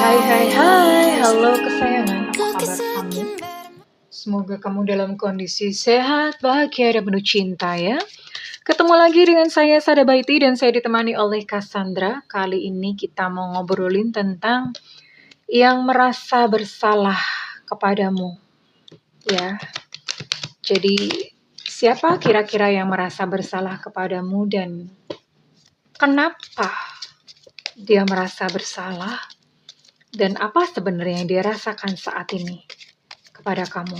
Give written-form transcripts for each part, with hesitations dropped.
Hai hai hai, halo kesayangan, apa kabar kamu? Semoga kamu dalam kondisi sehat, bahagia, dan penuh cinta ya. Ketemu lagi dengan saya Sada Baiti dan saya ditemani oleh Cassandra. Kali ini kita mau ngobrolin tentang yang merasa bersalah kepadamu. Ya, jadi siapa kira-kira yang merasa bersalah kepadamu dan kenapa dia merasa bersalah? Dan apa sebenarnya yang dia rasakan saat ini kepada kamu?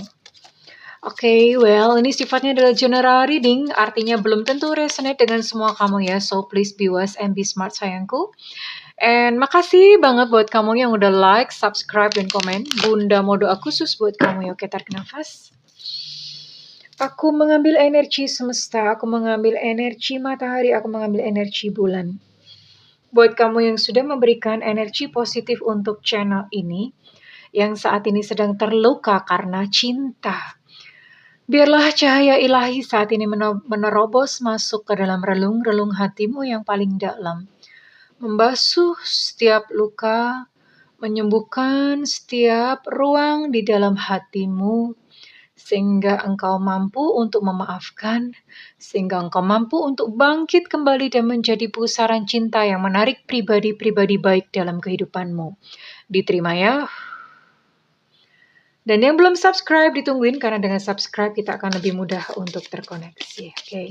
Oke, well, ini sifatnya adalah general reading, artinya belum tentu resonate dengan semua kamu ya. So, please be wise and be smart sayangku. And makasih banget buat kamu yang udah like, subscribe, dan komen. Bunda mau doa khusus buat kamu ya. Oke, tarik nafas. Aku mengambil energi semesta, aku mengambil energi matahari, aku mengambil energi bulan. Buat kamu yang sudah memberikan energi positif untuk channel ini, yang saat ini sedang terluka karena cinta. Biarlah cahaya ilahi saat ini menerobos masuk ke dalam relung-relung hatimu yang paling dalam. Membasuh setiap luka, menyembuhkan setiap ruang di dalam hatimu, sehingga engkau mampu untuk memaafkan, sehingga engkau mampu untuk bangkit kembali dan menjadi pusaran cinta yang menarik pribadi-pribadi baik dalam kehidupanmu. Diterima ya. Dan yang belum subscribe ditungguin, karena dengan subscribe kita akan lebih mudah untuk terkoneksi. Oke.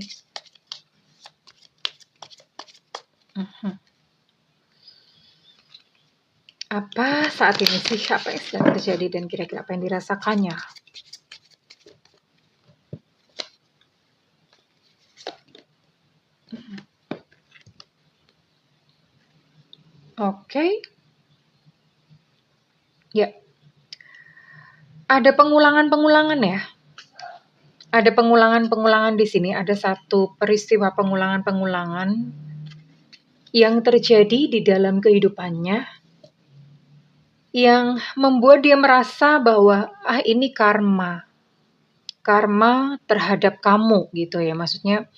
Apa saat ini sih, apa yang sedang terjadi dan kira-kira apa yang dirasakannya? Oke. Ya. Ada pengulangan-pengulangan ya. Ada pengulangan-pengulangan di sini. Ada satu peristiwa pengulangan-pengulangan yang terjadi di dalam kehidupannya yang membuat dia merasa bahwa ini karma terhadap kamu gitu ya. Maksudnya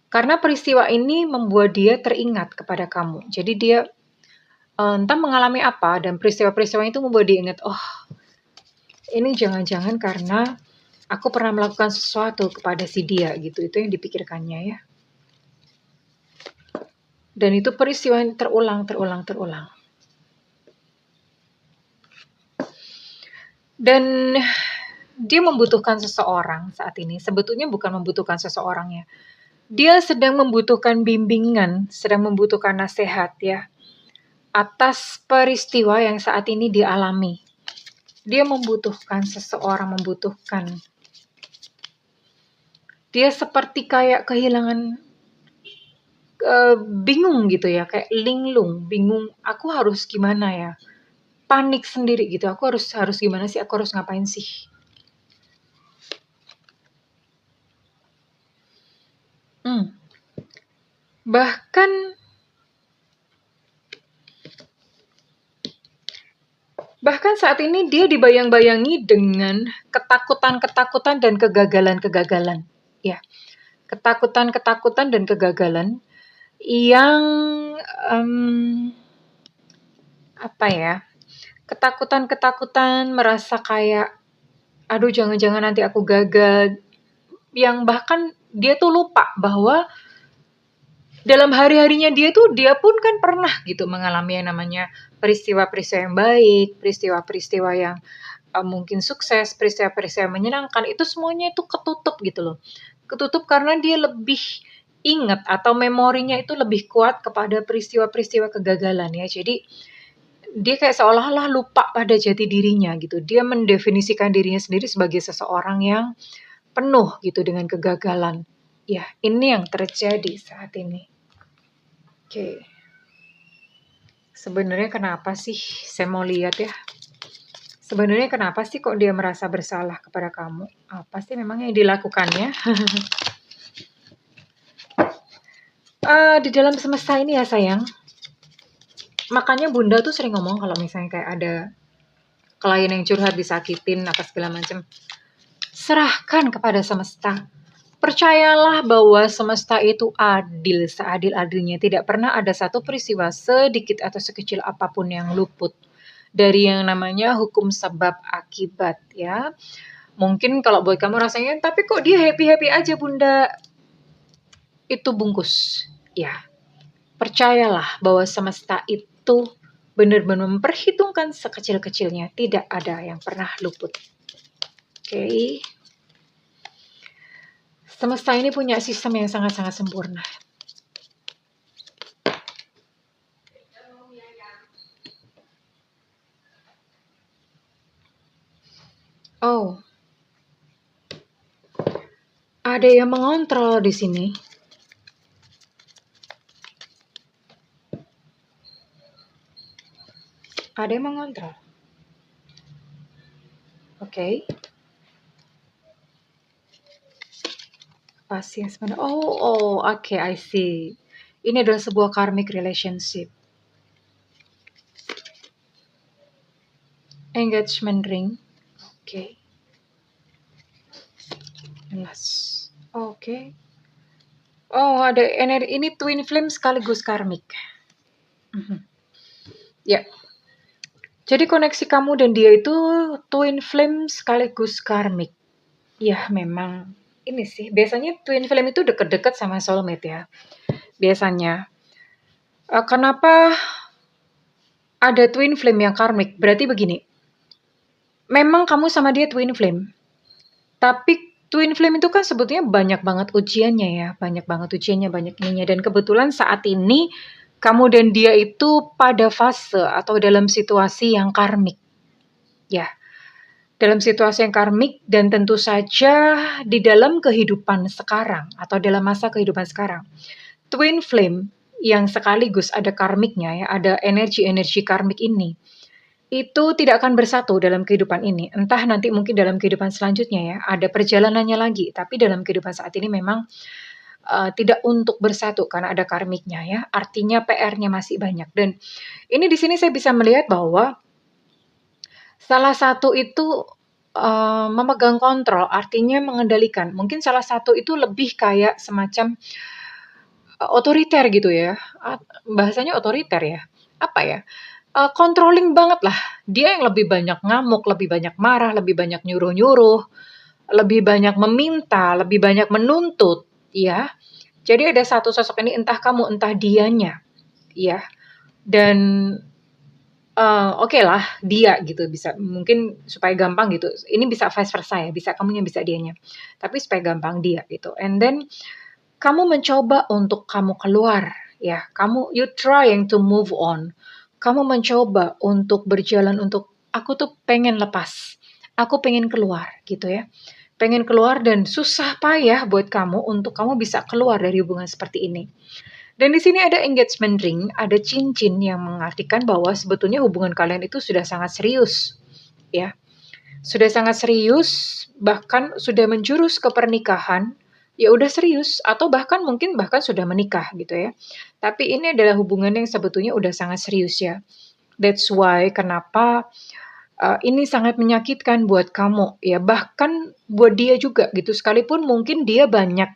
karena peristiwa ini membuat dia teringat kepada kamu. Jadi dia entah mengalami apa dan peristiwa-peristiwa itu membuat dia ingat, oh ini jangan-jangan karena aku pernah melakukan sesuatu kepada si dia gitu. Itu yang dipikirkannya ya. Dan itu peristiwa yang terulang. Dan dia membutuhkan seseorang saat ini. Sebetulnya bukan membutuhkan seseorang ya. Dia sedang membutuhkan bimbingan, sedang membutuhkan nasihat ya. Atas peristiwa yang saat ini dialami. Dia membutuhkan seseorang, dia seperti kayak kehilangan, bingung gitu ya, kayak linglung, bingung, aku harus gimana ya, panik sendiri gitu, aku harus gimana sih, aku harus ngapain sih. Bahkan saat ini dia dibayang-bayangi dengan ketakutan-ketakutan dan kegagalan-kegagalan. Ya, ketakutan-ketakutan dan kegagalan yang ketakutan-ketakutan merasa kayak, aduh jangan-jangan nanti aku gagal. Yang bahkan dia tuh lupa bahwa dalam hari-harinya dia pun kan pernah gitu mengalami yang namanya peristiwa-peristiwa yang baik, peristiwa-peristiwa yang mungkin sukses, peristiwa-peristiwa yang menyenangkan, itu semuanya itu ketutup gitu loh. Ketutup karena dia lebih ingat atau memorinya itu lebih kuat kepada peristiwa-peristiwa kegagalan ya. Jadi dia kayak seolah-olah lupa pada jati dirinya gitu. Dia mendefinisikan dirinya sendiri sebagai seseorang yang penuh gitu dengan kegagalan. Ya, ini yang terjadi saat ini. Oke. Sebenarnya kenapa sih? Saya mau lihat ya. Sebenarnya kenapa sih kok dia merasa bersalah kepada kamu? Apa sih memang yang dilakukannya? Di dalam semesta ini ya sayang. Makanya bunda tuh sering ngomong kalau misalnya kayak ada klien yang curhat, disakitin, apa segala macam. Serahkan kepada semesta. Percayalah bahwa semesta itu adil, seadil-adilnya. Tidak pernah ada satu peristiwa sedikit atau sekecil apapun yang luput. dari yang namanya hukum sebab akibat ya. Mungkin kalau buat kamu rasanya, tapi kok dia happy-happy aja Bunda? Itu bungkus. Ya, percayalah bahwa semesta itu benar-benar memperhitungkan sekecil-kecilnya. Tidak ada yang pernah luput. Oke. Semesta ini punya sistem yang sangat-sangat sempurna. Oh, ada yang mengontrol di sini. Ada yang mengontrol. Oke. Pasti yang sebenarnya. Oke, I see. Ini adalah sebuah karmic relationship. Engagement ring. Oke. Jelas. Oke. Oh, ada energi. Ini twin flame sekaligus karmic. Ya. Jadi koneksi kamu dan dia itu twin flame sekaligus karmic. Ya, memang ini sih. Biasanya twin flame itu deket-deket sama soulmate ya. Biasanya. Kenapa ada twin flame yang karmic? Berarti begini. Memang kamu sama dia twin flame. Tapi twin flame itu kan sebetulnya banyak banget ujiannya ya. Banyak banget ujiannya, banyak ininya. Dan kebetulan saat ini kamu dan dia itu pada fase atau dalam situasi yang karmik. Ya, dalam situasi yang karmik dan tentu saja di dalam kehidupan sekarang atau dalam masa kehidupan sekarang. Twin flame yang sekaligus ada karmiknya ya, ada energi-energi karmik ini. Itu tidak akan bersatu dalam kehidupan ini. Entah nanti mungkin dalam kehidupan selanjutnya ya, ada perjalanannya lagi. Tapi dalam kehidupan saat ini memang tidak untuk bersatu karena ada karmiknya ya. Artinya PR-nya masih banyak. Dan ini di sini saya bisa melihat bahwa salah satu itu memegang kontrol, artinya mengendalikan. Mungkin salah satu itu lebih kayak semacam otoriter gitu ya. Bahasanya otoriter ya. Apa ya? Controlling banget lah. Dia yang lebih banyak ngamuk, lebih banyak marah, lebih banyak nyuruh-nyuruh, lebih banyak meminta, lebih banyak menuntut, ya. Jadi ada satu sosok ini entah kamu entah dianya, ya. Dan oke lah dia gitu bisa mungkin supaya gampang gitu. Ini bisa vice versa ya, bisa kamunya bisa dianya. Tapi supaya gampang dia gitu. And then kamu mencoba untuk kamu keluar ya. You trying to move on. Kamu mencoba untuk berjalan untuk aku tuh pengen lepas. Aku pengen keluar gitu ya. Pengen keluar dan susah payah buat kamu untuk kamu bisa keluar dari hubungan seperti ini. Dan di sini ada engagement ring, ada cincin yang mengartikan bahwa sebetulnya hubungan kalian itu sudah sangat serius, ya. Sudah sangat serius, bahkan sudah menjurus ke pernikahan, ya udah serius atau bahkan mungkin bahkan sudah menikah gitu ya. Tapi ini adalah hubungan yang sebetulnya udah sangat serius ya. That's why kenapa ini sangat menyakitkan buat kamu ya, bahkan buat dia juga gitu. Sekalipun mungkin dia banyak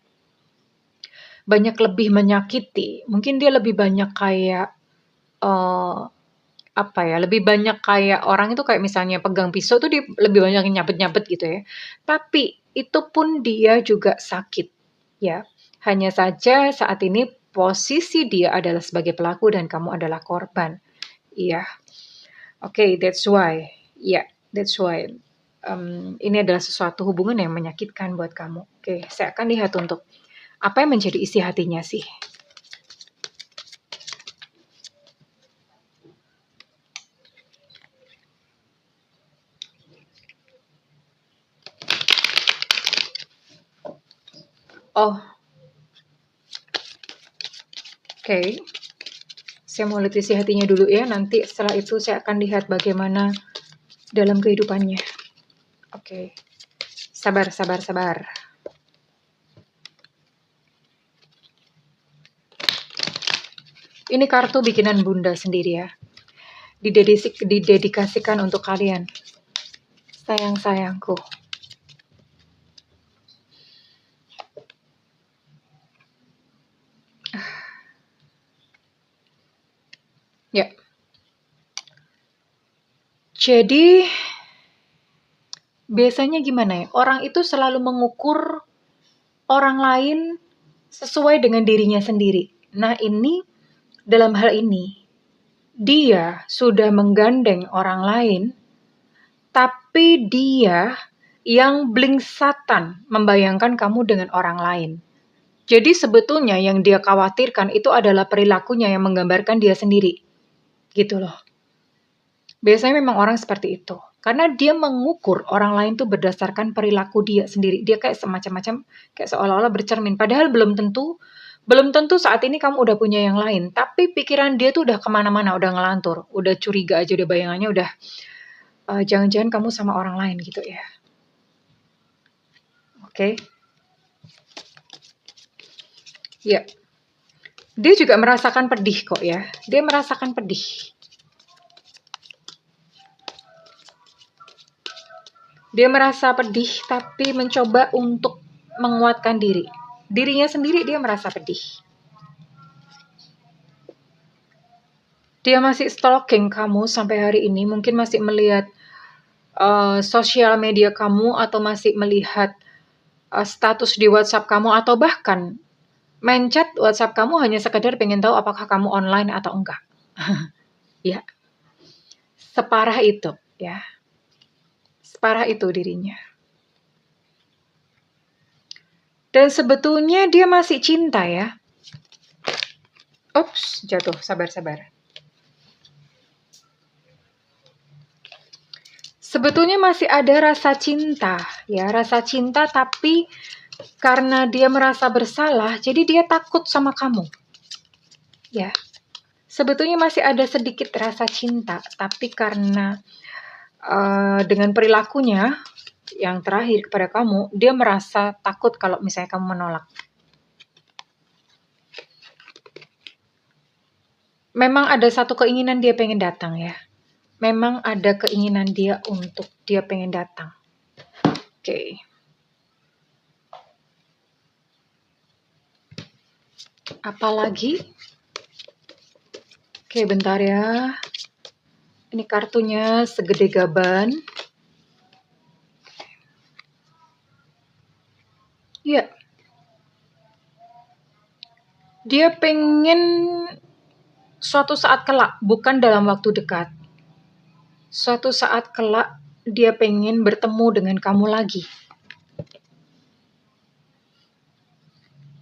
lebih menyakiti, mungkin dia lebih banyak kayak, eee, apa ya, lebih banyak kayak orang itu kayak misalnya pegang pisau tuh dia lebih banyak nyabet-nyabet gitu ya. Tapi itu pun dia juga sakit, ya. Hanya saja saat ini posisi dia adalah sebagai pelaku dan kamu adalah korban. Iya, oke, that's why. Ya, that's why. Ini adalah sesuatu hubungan yang menyakitkan buat kamu. Oke, saya akan lihat untuk apa yang menjadi isi hatinya sih? Oh, oke. Saya mau lihat isi hatinya dulu ya, nanti setelah itu saya akan lihat bagaimana dalam kehidupannya. Oke. Sabar sabar sabar. Ini kartu bikinan Bunda sendiri ya. Didedikasikan untuk kalian. Sayang-sayangku. Ya. Jadi biasanya gimana ya? Orang itu selalu mengukur orang lain sesuai dengan dirinya sendiri. Nah, dalam hal ini dia sudah menggandeng orang lain, tapi dia yang blingsatan membayangkan kamu dengan orang lain. Jadi sebetulnya yang dia khawatirkan itu adalah perilakunya yang menggambarkan dia sendiri. Gitu loh. Biasanya memang orang seperti itu. Karena dia mengukur orang lain tuh berdasarkan perilaku dia sendiri. Dia kayak semacam-macam, kayak seolah-olah bercermin. Padahal belum tentu saat ini kamu udah punya yang lain. Tapi pikiran dia tuh udah kemana-mana, udah ngelantur. Udah curiga aja, udah bayangannya udah, jangan-jangan kamu sama orang lain gitu ya. Oke. Ya. Dia juga merasakan pedih kok ya. Dia merasakan pedih. Dia merasa pedih tapi mencoba untuk menguatkan diri. Dirinya sendiri dia merasa pedih. Dia masih stalking kamu sampai hari ini, mungkin masih melihat sosial media kamu atau masih melihat status di WhatsApp kamu atau bahkan menchat WhatsApp kamu hanya sekedar pengen tahu apakah kamu online atau enggak. Ya. Separah itu, ya. Separah itu dirinya. Dan sebetulnya dia masih cinta ya. Ups, jatuh. Sabar. Sebetulnya masih ada rasa cinta, ya, rasa cinta tapi karena dia merasa bersalah, jadi dia takut sama kamu. Ya. Sebetulnya masih ada sedikit rasa cinta, tapi karena dengan perilakunya yang terakhir kepada kamu, dia merasa takut kalau misalnya kamu menolak. Memang ada satu keinginan dia pengen datang ya. Memang ada keinginan dia untuk dia pengen datang. Oke. Apalagi? Oke, bentar ya. Ini kartunya segede gaban. Ya. Dia pengen suatu saat kelak, bukan dalam waktu dekat. Suatu saat kelak, dia pengen bertemu dengan kamu lagi.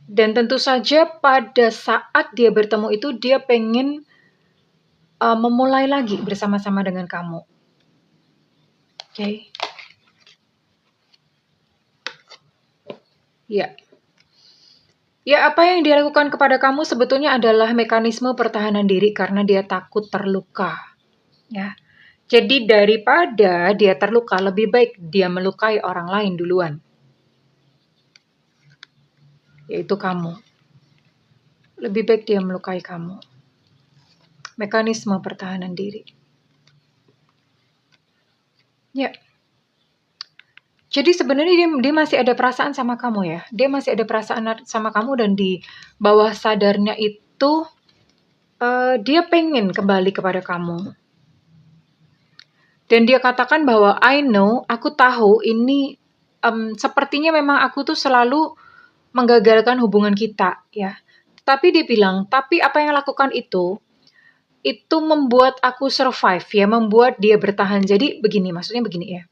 Dan tentu saja pada saat dia bertemu itu, dia pengen memulai lagi bersama-sama dengan kamu. Oke. Ya. Ya, apa yang dia lakukan kepada kamu sebetulnya adalah mekanisme pertahanan diri karena dia takut terluka. Ya. Jadi daripada dia terluka, lebih baik dia melukai orang lain duluan. Yaitu kamu. Lebih baik dia melukai kamu. Mekanisme pertahanan diri. Ya. Jadi sebenarnya dia masih ada perasaan sama kamu ya. Dia masih ada perasaan sama kamu dan di bawah sadarnya itu dia pengen kembali kepada kamu. Dan dia katakan bahwa I know, aku tahu ini sepertinya memang aku tuh selalu menggagalkan hubungan kita ya. Tapi dia bilang, tapi apa yang lakukan itu membuat aku survive ya, membuat dia bertahan. Jadi begini, maksudnya begini ya.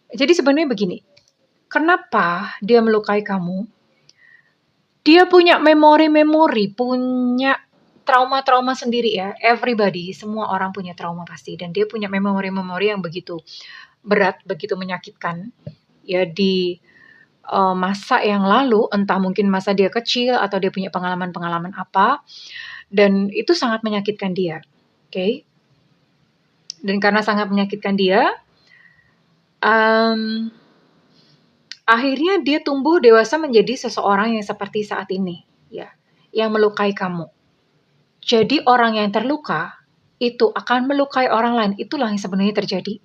Jadi sebenarnya begini, kenapa dia melukai kamu? Dia punya memori-memori, punya trauma-trauma sendiri ya. Everybody, semua orang punya trauma pasti. Dan dia punya memori-memori yang begitu berat, begitu menyakitkan. Ya di masa yang lalu, entah mungkin masa dia kecil atau dia punya pengalaman-pengalaman apa. Dan itu sangat menyakitkan dia. Oke? Dan karena sangat menyakitkan dia, akhirnya dia tumbuh dewasa menjadi seseorang yang seperti saat ini, ya, yang melukai kamu. Jadi orang yang terluka itu akan melukai orang lain. Itulah yang sebenarnya terjadi.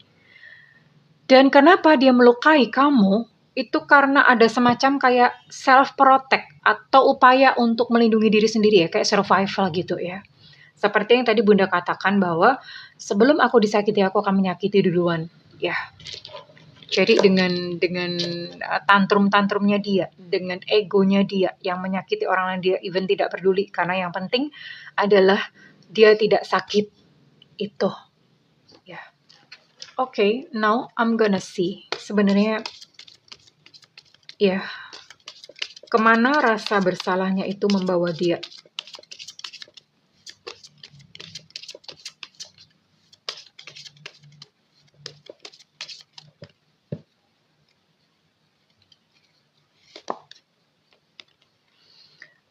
Dan kenapa dia melukai kamu? Itu karena ada semacam kayak self protect atau upaya untuk melindungi diri sendiri ya, kayak survival gitu ya. Seperti yang tadi Bunda katakan bahwa sebelum aku disakiti, aku akan menyakiti duluan. Ya. Jadi dengan tantrum-tantrumnya dia, dengan egonya dia yang menyakiti orang lain, dia even tidak peduli karena yang penting adalah dia tidak sakit itu. Ya. Okay, now I'm gonna see. Sebenarnya ya, kemana rasa bersalahnya itu membawa dia.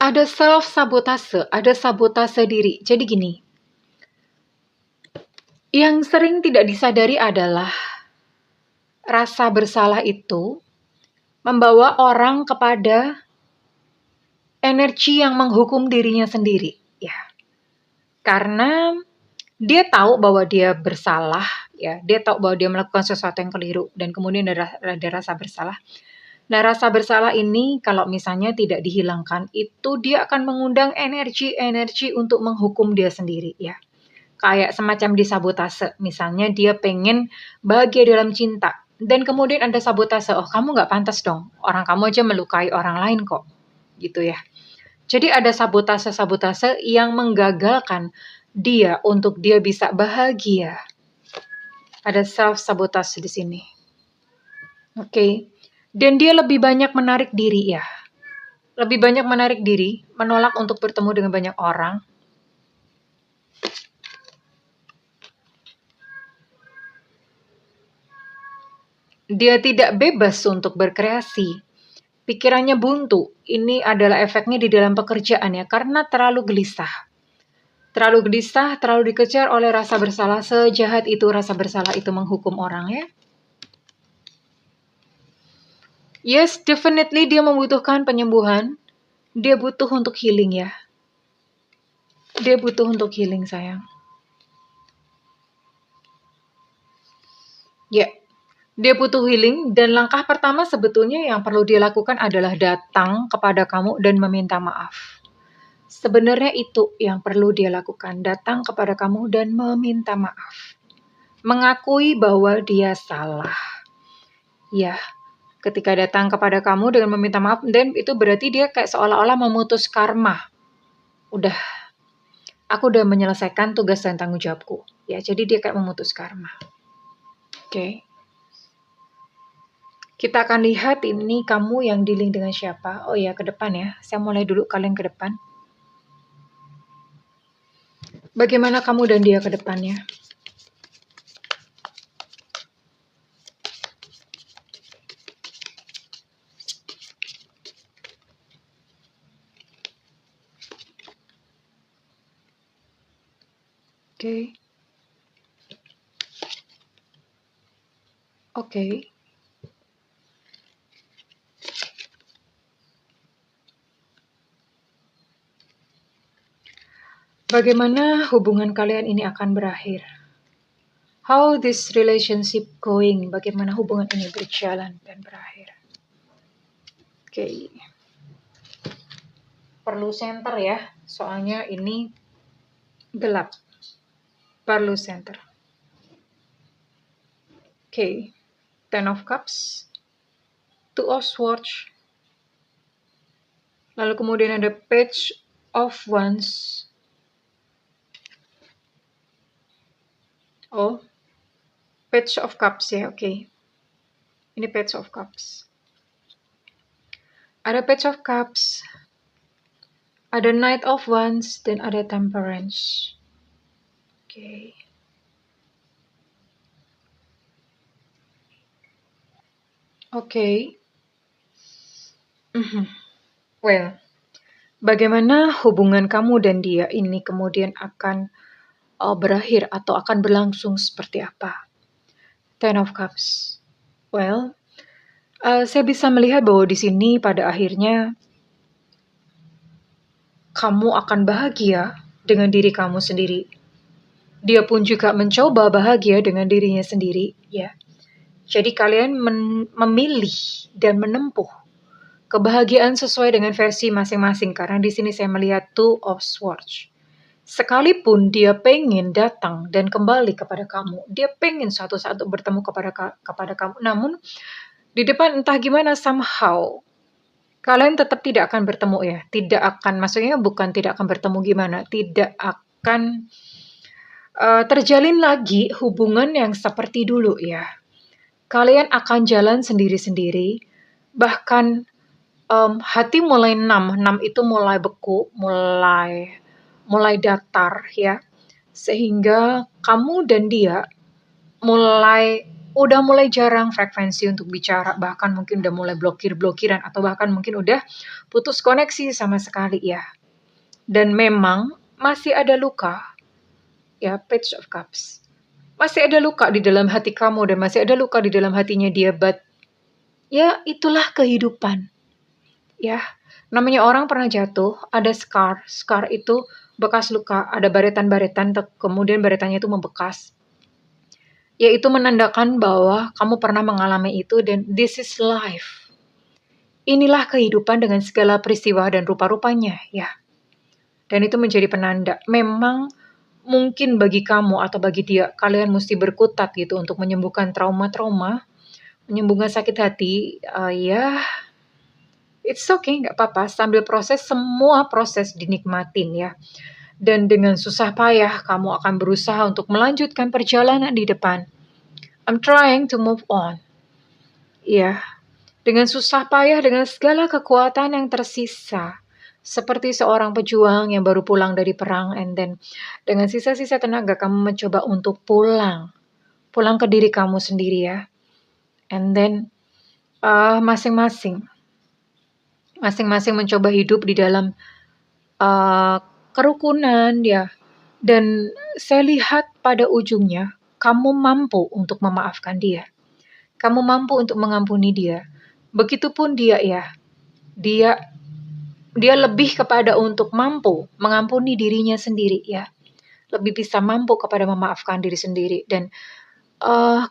Ada self-sabotase, ada sabotase diri. Jadi gini, yang sering tidak disadari adalah rasa bersalah itu membawa orang kepada energi yang menghukum dirinya sendiri. Ya, karena dia tahu bahwa dia bersalah, ya, dia tahu bahwa dia melakukan sesuatu yang keliru, dan kemudian ada rasa bersalah. Nah, rasa bersalah ini kalau misalnya tidak dihilangkan, itu dia akan mengundang energi-energi untuk menghukum dia sendiri, ya. Kayak semacam disabotase. Misalnya dia pengen bahagia dalam cinta, dan kemudian ada sabotase, oh kamu nggak pantas dong, orang kamu aja melukai orang lain kok, gitu ya. Jadi ada sabotase-sabotase yang menggagalkan dia untuk dia bisa bahagia. Ada self-sabotase di sini. Oke. Dan dia lebih banyak menarik diri ya. Lebih banyak menarik diri, menolak untuk bertemu dengan banyak orang. Dia tidak bebas untuk berkreasi. Pikirannya buntu. Ini adalah efeknya di dalam pekerjaan ya, karena terlalu gelisah. Terlalu gelisah, terlalu dikejar oleh rasa bersalah. Sejahat itu rasa bersalah itu menghukum orang ya. Yes, definitely dia membutuhkan penyembuhan. Dia butuh untuk healing ya. Dia butuh untuk healing sayang. Ya, dia butuh healing dan langkah pertama sebetulnya yang perlu dia lakukan adalah datang kepada kamu dan meminta maaf. Sebenarnya itu yang perlu dia lakukan, datang kepada kamu dan meminta maaf. Mengakui bahwa dia salah. Ya, ketika datang kepada kamu dengan meminta maaf, dan itu berarti dia kayak seolah-olah memutus karma. Aku udah menyelesaikan tugas dan tanggung jawabku. Ya, jadi dia kayak memutus karma. Oke. Kita akan lihat ini kamu yang dealing dengan siapa. Oh ya, ke depan ya. Saya mulai dulu kalian ke depan. Bagaimana kamu dan dia ke depannya? Oke. Oke. Bagaimana hubungan kalian ini akan berakhir? How this relationship going? Bagaimana hubungan ini berjalan dan berakhir? Oke. Perlu center ya, soalnya ini gelap. Perlu center. Oke. Ten of Cups. Two of Swords. Lalu kemudian ada Page of Wands. Oh, Page of Cups ya, oke. Ini Page of Cups. Ada Page of Cups, ada Knight of Wands, dan ada Temperance. Oke. Oke. Well, bagaimana hubungan kamu dan dia ini kemudian akan berakhir atau akan berlangsung seperti apa? Ten of Cups. Well, saya bisa melihat bahwa di sini pada akhirnya kamu akan bahagia dengan diri kamu sendiri. Dia pun juga mencoba bahagia dengan dirinya sendiri, ya. Jadi kalian memilih dan menempuh kebahagiaan sesuai dengan versi masing-masing, karena di sini saya melihat Two of Swords. Sekalipun dia pengen datang dan kembali kepada kamu, dia pengen suatu saat untuk bertemu kepada kamu, namun di depan entah gimana somehow kalian tetap tidak akan bertemu ya. Tidak akan, maksudnya bukan tidak akan bertemu gimana, tidak akan terjalin lagi hubungan yang seperti dulu ya. Kalian akan jalan sendiri-sendiri, bahkan hati mulai numb itu mulai beku, mulai datar ya. Sehingga kamu dan dia udah mulai jarang frekuensi untuk bicara, bahkan mungkin udah mulai blokir-blokiran, atau bahkan mungkin udah putus koneksi sama sekali ya. Dan memang masih ada luka, ya, Page of Cups. Masih ada luka di dalam hati kamu dan masih ada luka di dalam hatinya dia, but ya itulah kehidupan. Ya, namanya orang pernah jatuh, ada scar. Scar itu bekas luka, ada baretan-baretan, kemudian baretannya itu membekas. Yaitu menandakan bahwa kamu pernah mengalami itu dan this is life. Inilah kehidupan dengan segala peristiwa dan rupa-rupanya ya. Dan itu menjadi penanda. Memang mungkin bagi kamu atau bagi dia, kalian mesti berkutat gitu untuk menyembuhkan trauma-trauma, menyembuhkan sakit hati, ya it's okay, nggak apa-apa. Sambil proses, semua proses dinikmatin ya. Dan dengan susah payah, kamu akan berusaha untuk melanjutkan perjalanan di depan. I'm trying to move on. Ya, dengan susah payah, dengan segala kekuatan yang tersisa. Seperti seorang pejuang yang baru pulang dari perang, and then dengan sisa-sisa tenaga kamu mencoba untuk pulang ke diri kamu sendiri ya. And then masing-masing mencoba hidup di dalam kerukunan ya. Dan saya lihat pada ujungnya kamu mampu untuk memaafkan dia. Kamu mampu untuk mengampuni dia. Begitupun dia ya. Dia lebih kepada untuk mampu mengampuni dirinya sendiri ya. Lebih bisa mampu kepada memaafkan diri sendiri. Dan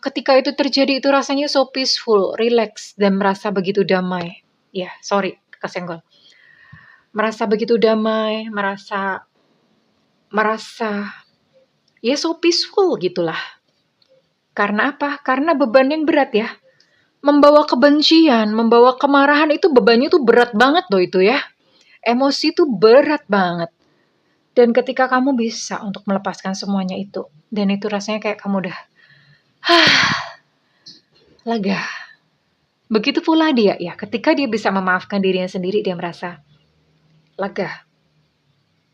ketika itu terjadi, itu rasanya so peaceful, relax, dan merasa begitu damai. Ya, sorry, kesenggol. Merasa begitu damai, merasa ya so peaceful gitulah. Karena apa? Karena beban yang berat ya. Membawa kebencian, membawa kemarahan itu bebannya tuh berat banget loh itu ya. Emosi itu berat banget. Dan ketika kamu bisa untuk melepaskan semuanya itu, dan itu rasanya kayak kamu udah lega. Begitu pula dia ya, ketika dia bisa memaafkan dirinya sendiri, dia merasa lega.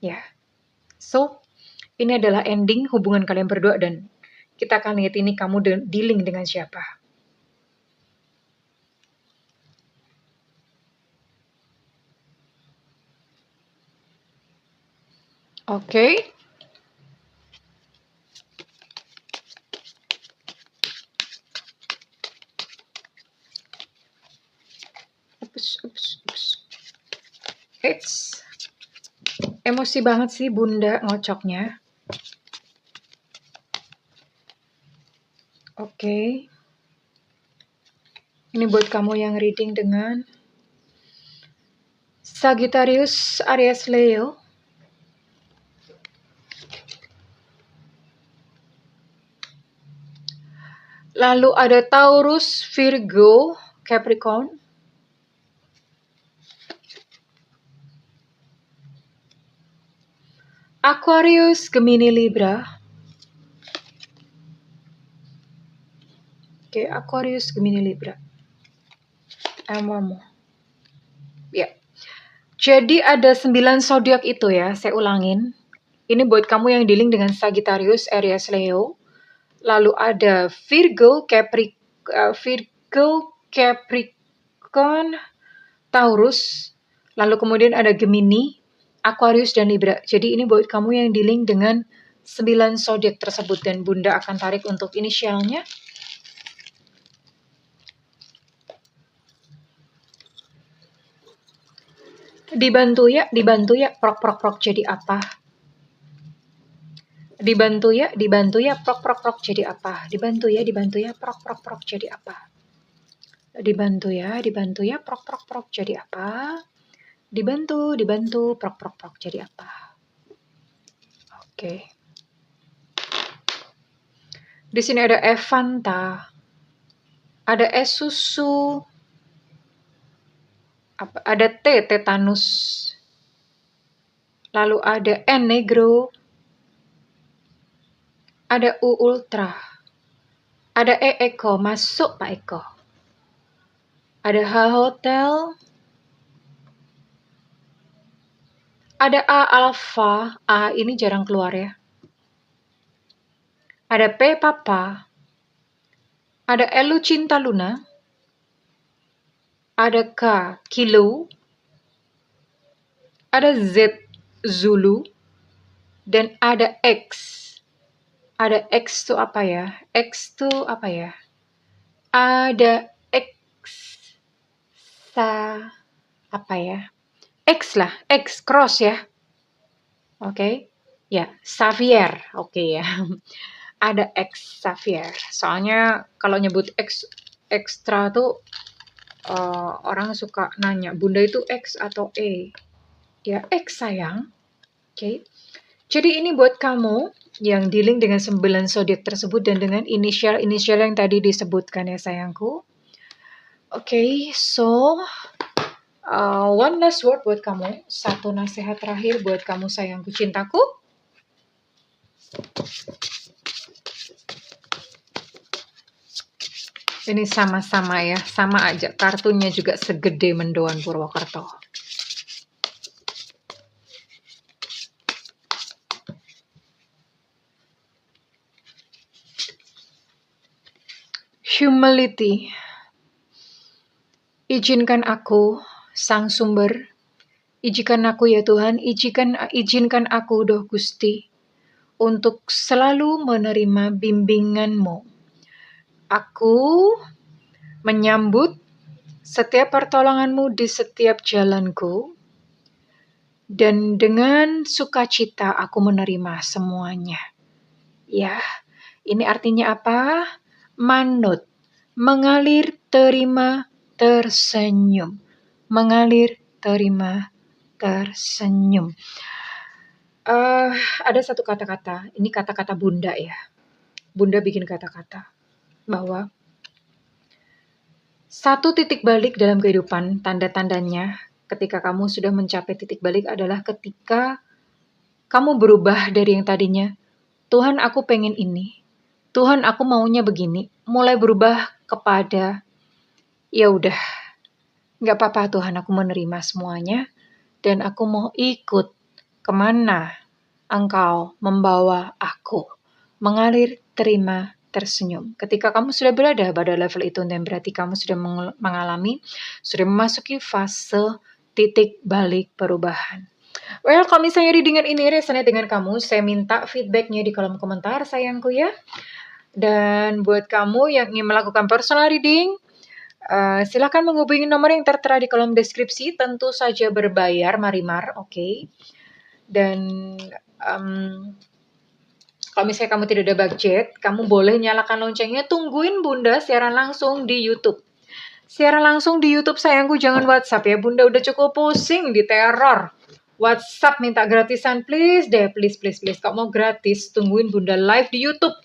Ya. So, ini adalah ending hubungan kalian berdua dan kita akan lihat ini kamu dealing dengan siapa. Oke. It's emosi banget sih Bunda ngocoknya. Oke. Ini buat kamu yang reading dengan Sagittarius, Aries, Leo. Lalu ada Taurus, Virgo, Capricorn. Aquarius, Gemini, Libra. Oke, Aquarius, Gemini, Libra. And one more. Ya. Jadi ada 9 zodiak itu ya, saya ulangin. Ini buat kamu yang dealing dengan Sagittarius, Aries, Leo. Lalu ada Virgo, Capricorn, Taurus. Lalu kemudian ada Gemini, Aquarius, dan Libra. Jadi ini buat kamu yang dealing dengan 9 zodiak tersebut. Dan Bunda akan tarik untuk inisialnya. Dibantu ya, prok jadi apa? Dibantu ya, prok jadi apa? Dibantu ya, prok jadi apa? Dibantu ya, prok jadi apa? Dibantu, prok jadi apa? Oke. Di sini ada Evanta, ada es susu, ada tetanus, lalu ada Negro, ada U Ultra, ada Eko, masuk Pak Eko, ada H Hotel, ada A Alpha, A ini jarang keluar ya. Ada P Papa, ada Elu Cinta Luna, ada K Kilo, ada Z Zulu, dan ada X. Ada X itu apa ya? X itu apa ya? Ada X apa ya? X lah, X cross ya. Oke. Ya, Xavier. Oke ya. Ada X Xavier. Soalnya kalau nyebut X ekstra tuh orang suka nanya, Bunda itu X atau E? Ya, X sayang. Oke. Jadi ini buat kamu yang dealing dengan 9 zodiak tersebut dan dengan inisial-inisial yang tadi disebutkan ya sayangku. Oke, so one last word buat kamu. Satu nasihat terakhir buat kamu sayangku cintaku. Ini sama-sama ya, sama aja. Kartunya juga segede mendoan Purwokerto. Humility. Izinkan aku, Sang Sumber. Izinkan aku ya Tuhan, izinkan aku doh Gusti, untuk selalu menerima bimbingan-Mu. Aku menyambut setiap pertolongan-Mu di setiap jalanku, dan dengan sukacita aku menerima semuanya. Ya, ini artinya apa? Manut, mengalir, terima, tersenyum. Mengalir, terima, tersenyum. Ada satu kata-kata, ini kata-kata Bunda ya. Bunda bikin kata-kata bahwa satu titik balik dalam kehidupan, tanda-tandanya ketika kamu sudah mencapai titik balik adalah ketika kamu berubah dari yang tadinya, Tuhan aku pengen ini, Tuhan aku maunya begini, mulai berubah kepada ya udah, gak apa-apa Tuhan, aku menerima semuanya dan aku mau ikut kemana Engkau membawa aku. Mengalir, terima, tersenyum. Ketika kamu sudah berada pada level itu, dan berarti kamu sudah mengalami, sudah memasuki fase titik balik perubahan. Well, kalau misalnya readingan ini resonate dengan kamu, saya minta feedbacknya di kolom komentar sayangku ya. Dan buat kamu yang ingin melakukan personal reading, silakan menghubungi nomor yang tertera di kolom deskripsi, tentu saja berbayar Marimar, oke. Dan kalau misalnya kamu tidak ada budget, kamu boleh nyalakan loncengnya, tungguin Bunda siaran langsung di YouTube. Siaran langsung di YouTube sayangku, jangan WhatsApp ya. Bunda udah cukup pusing di teror. WhatsApp minta gratisan, please deh, please. Kalau mau gratis, tungguin Bunda live di YouTube.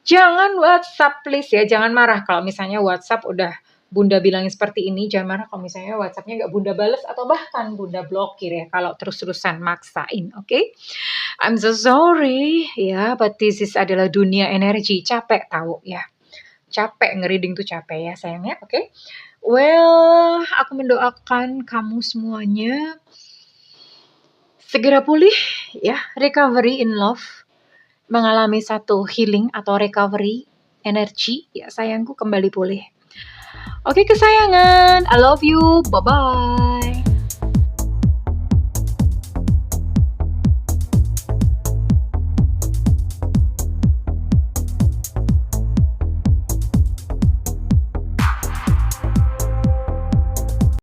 Jangan WhatsApp please ya, jangan marah kalau misalnya WhatsApp udah Bunda bilangin seperti ini, jangan marah kalau misalnya WhatsApp-nya nggak Bunda bales atau bahkan Bunda blokir ya kalau terus-terusan maksain, oke? I'm so sorry ya, but this is adalah dunia energi, capek tahu ya. Capek, ngereading tuh capek ya sayangnya, oke? Well, aku mendoakan kamu semuanya segera pulih ya, recovery in love, mengalami satu healing atau recovery energi ya sayangku, kembali pulih. Oke kesayangan, I love you, bye-bye.